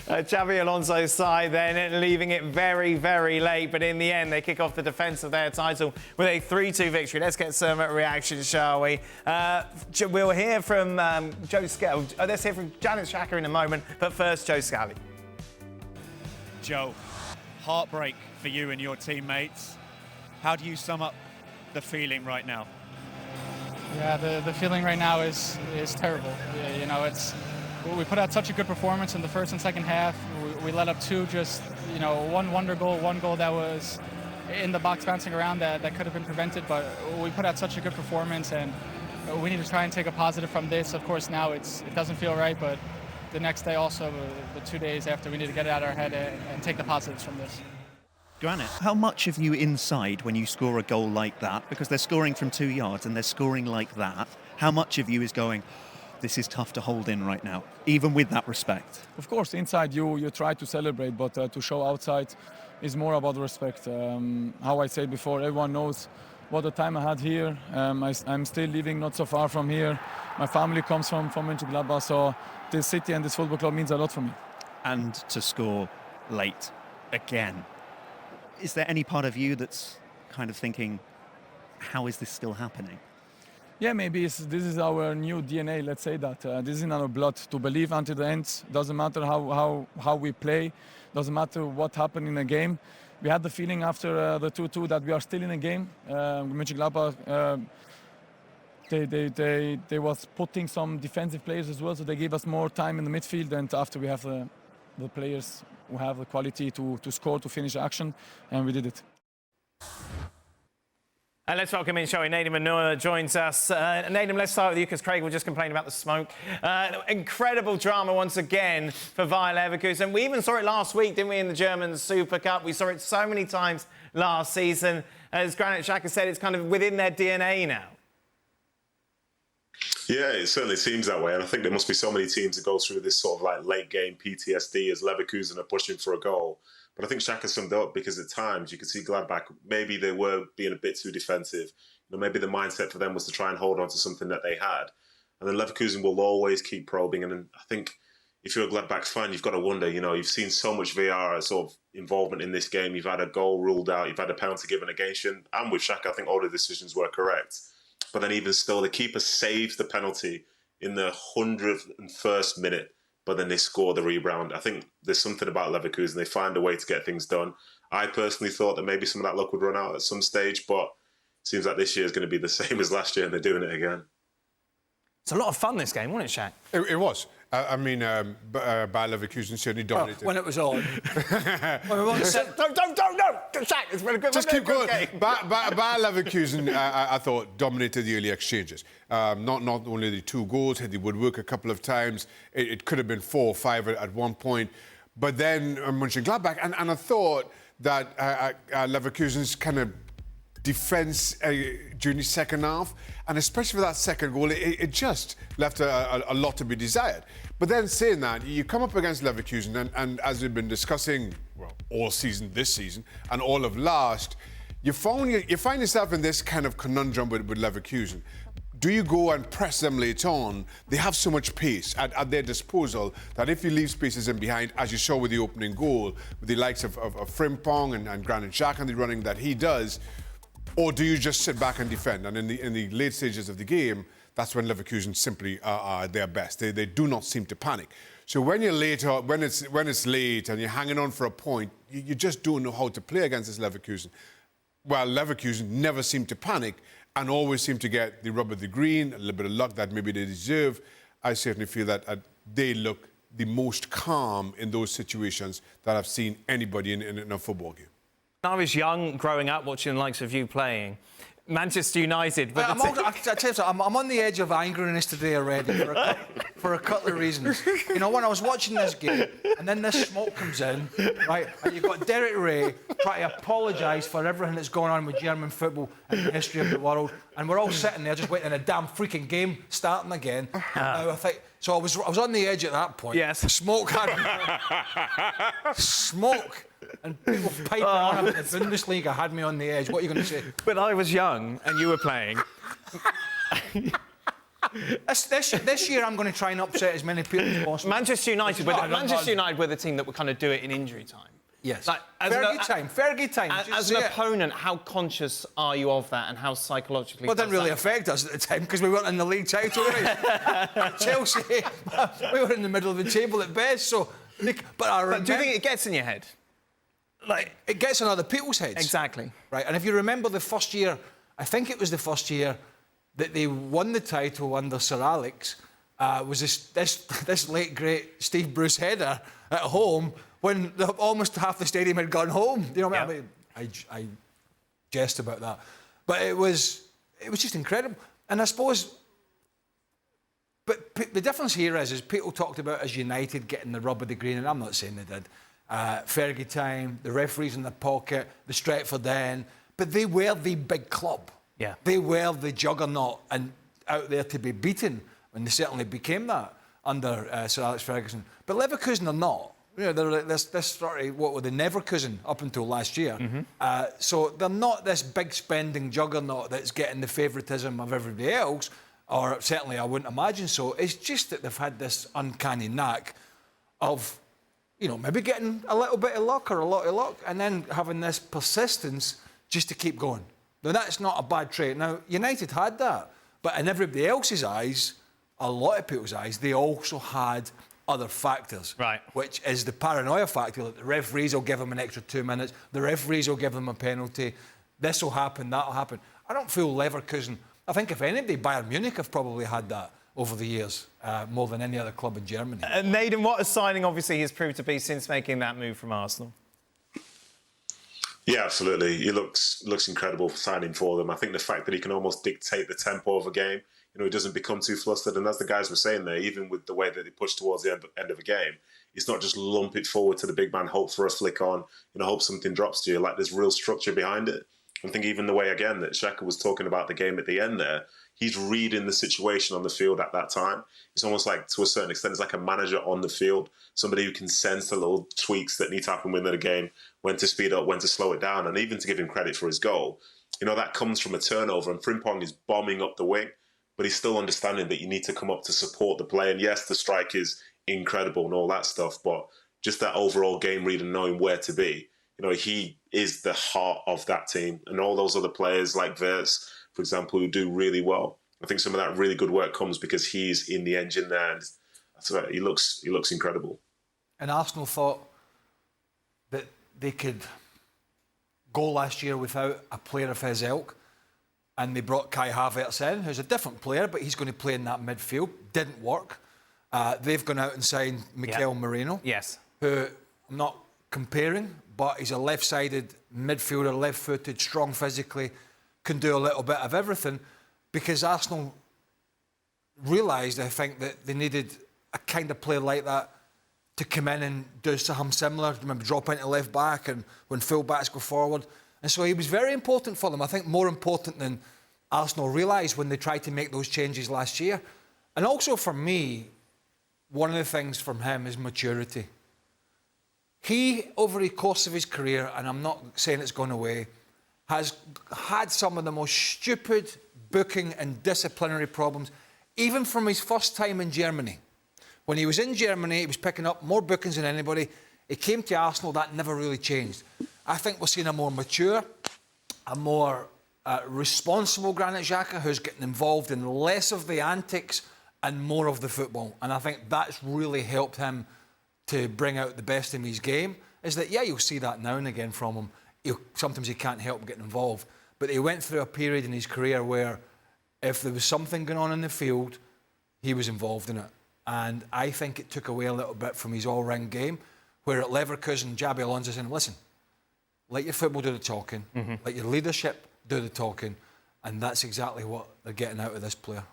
Xabi Alonso's side then leaving it very, very late, but in the end they kick off the defence of their title with a 3-2 victory. Let's get some reactions, shall we? We'll hear from let's hear from Granit Xhaka in a moment, but first Joe Scally. Joe, heartbreak for you and your teammates. How do you sum up the feeling right now? Yeah, the feeling right now is terrible. You know, we put out such a good performance in the first and second half. We let up two, just, you know, one wonder goal, one goal that was in the box bouncing around that could have been prevented, but we put out such a good performance, and we need to try and take a positive from this. Of course, now it doesn't feel right, but the next day also, the 2 days after, we need to get it out of our head and take the positives from this. Granit, how much of you inside when you score a goal like that, because they're scoring from 2 yards and they're scoring like that, how much of you is going, this is tough to hold in right now, even with that respect? Of course, inside you try to celebrate, but to show outside is more about respect. How I said before, everyone knows what the time I had here. I'm still living not so far from here. My family comes from Monchengladbach, so this city and this football club means a lot for me. And to score late again. Is there any part of you that's kind of thinking, how is this still happening? Yeah, maybe this is our new DNA, let's say that. This is in our blood, to believe until the end. Doesn't matter how we play, doesn't matter what happened in the game. We had the feeling after the 2-2 that we are still in a game. Mönchengladbach, they was putting some defensive players as well, so they gave us more time in the midfield, and after we have the players who have the quality to score, to finish action, and we did it. And let's welcome in showing Nedum Onuoha joins us. Nedum, let's start with you because Craig will just complain about the smoke. Incredible drama once again for Bayer Leverkusen. We even saw it last week, didn't we, in the German Super Cup? We saw it so many times last season. As Granit Xhaka said, it's kind of within their DNA now. Yeah, it certainly seems that way. And I think there must be so many teams that go through this sort of like late game PTSD as Leverkusen are pushing for a goal. But I think Shaka summed up because at times you could see Gladbach, maybe they were being a bit too defensive. You know, maybe the mindset for them was to try and hold on to something that they had. And then Leverkusen will always keep probing. And I think if you're a Gladbach fan, you've got to wonder, you know, you've seen so much VAR sort of involvement in this game. You've had a goal ruled out. You've had a penalty given against you. And with Shaka, I think all the decisions were correct. But then even still, the keeper saves the penalty in the 101st minute, but then they score the rebound. I think there's something about Leverkusen. They find a way to get things done. I personally thought that maybe some of that luck would run out at some stage, but it seems like this year is going to be the same as last year, and they're doing it again. It's a lot of fun, this game, wasn't it, Shaq? It was. I mean, Bayer Leverkusen certainly dominated. When it was on. No! Shaq, it's been a good Just keep going. Bayer Leverkusen, I thought, dominated the early exchanges. Not only the 2 goals, hit the woodwork a couple of times. It could have been 4 or 5 at one point. But then Monchengladbach, and I thought that Leverkusen's kind of defence during the second half, and especially for that second goal, it just left a lot to be desired. But then saying that, you come up against Leverkusen, and as we've been discussing, well, all season, this season, and all of last, you find yourself in this kind of conundrum with Leverkusen. Do you go and press them later on? They have so much pace at their disposal that if you leave spaces in behind, as you saw with the opening goal, with the likes of Frimpong and Granit Xhaka and the running that he does, or do you just sit back and defend? And in the late stages of the game, that's when Leverkusen simply are at their best. They do not seem to panic. So when you're later, when it's late and you're hanging on for a point, you just don't know how to play against this Leverkusen. Well, Leverkusen never seem to panic and always seem to get the rub of the green, a little bit of luck that maybe they deserve. I certainly feel that they look the most calm in those situations that I've seen anybody in a football game. I was young, growing up, watching the likes of you playing. Manchester United. But I tell you something, I'm on the edge of angeriness today already for a couple of reasons. You know, when I was watching this game, and then this smoke comes in, right, and you've got Derek Ray trying to apologise for everything that's going on with German football and the history of the world, and we're all sitting there just waiting a damn freaking game starting again. Now I think, so I was on the edge at that point. Yes. Smoke had me. Smoke. And people piping on about the Bundesliga had me on the edge. What are you going to say? When I was young and you were playing, This year, I'm going to try and upset as many people as possible. Manchester United were the team that would kind of do it in injury time. Yes. Like, Fergie time. As an opponent, how conscious are you of that, and how psychologically? Well, it didn't really affect us at the time because we weren't in the league title race. Chelsea, we were in the middle of the table at best. So, but do you think it gets in your head? Like, it gets in other people's heads. Exactly. Right. And if you remember the first year, I think it was the first year that they won the title under Sir Alex, was this late great Steve Bruce header at home when almost half the stadium had gone home. You know what I mean? I jest about that, but it was just incredible. And I suppose, but the difference here is people talked about as United getting the rub of the green, and I'm not saying they did. Fergie time, the referees in the pocket, the Stretford end, but they were the big club. Yeah. They were the juggernaut and out there to be beaten, and they certainly became that under Sir Alex Ferguson. But Leverkusen are not. You know, they're this sort of, what were they, Neverkusen up until last year. So they're not this big spending juggernaut that's getting the favouritism of everybody else, or certainly I wouldn't imagine so. It's just that they've had this uncanny knack of, you know, maybe getting a little bit of luck or a lot of luck and then having this persistence just to keep going. Now, that's not a bad trait. Now, United had that, but in everybody else's eyes, a lot of people's eyes, they also had other factors, right? Which is the paranoia factor that the referees will give them an extra 2 minutes, the referees will give them a penalty, this will happen, that will happen. I don't feel Leverkusen, I think if anybody, Bayern Munich have probably had that over the years, more than any other club in Germany. Nedum, what a signing obviously he's proved to be since making that move from Arsenal. Yeah, absolutely. He looks incredible signing for them. I think the fact that he can almost dictate the tempo of a game, you know, he doesn't become too flustered. And as the guys were saying there, even with the way that he pushed towards the end of a game, it's not just lump it forward to the big man, hope for a flick on, you know, hope something drops to you. Like, there's real structure behind it. I think even the way, again, that Shaka was talking about the game at the end there, he's reading the situation on the field at that time. It's almost like, to a certain extent, it's like a manager on the field, somebody who can sense the little tweaks that need to happen within the game, when to speed up, when to slow it down, and even to give him credit for his goal. You know, that comes from a turnover, and Frimpong is bombing up the wing, but he's still understanding that you need to come up to support the play. And yes, the strike is incredible and all that stuff, but just that overall game read and knowing where to be. You know, he is the heart of that team, and all those other players like Verts, for example, who do really well. I think some of that really good work comes because he's in the engine there, and that's right, he looks incredible. And Arsenal thought that they could go last year without a player of his ilk, and they brought Kai Havertz in, who's a different player, but he's going to play in that midfield. Didn't work. They've gone out and signed Mikel Merino, who I'm not comparing, but he's a left-sided midfielder, left-footed, strong physically, can do a little bit of everything, because Arsenal realised, I think, that they needed a kind of player like that to come in and do something similar, maybe drop into left back and when full backs go forward. And so he was very important for them. I think more important than Arsenal realised when they tried to make those changes last year. And also for me, one of the things from him is maturity. He, over the course of his career, and I'm not saying it's gone away, has had some of the most stupid booking and disciplinary problems, even from his first time in Germany. When he was in Germany, he was picking up more bookings than anybody. He came to Arsenal, that never really changed. I think we're seeing a more mature, a more responsible Granit Xhaka, who's getting involved in less of the antics and more of the football. And I think that's really helped him to bring out the best in his game, is that, yeah, you'll see that now and again from him. Sometimes he can't help getting involved. But he went through a period in his career where if there was something going on in the field, he was involved in it. And I think it took away a little bit from his all-round game, where at Leverkusen, Xabi Alonso said, listen, let your football do the talking, let your leadership do the talking, and that's exactly what they're getting out of this player.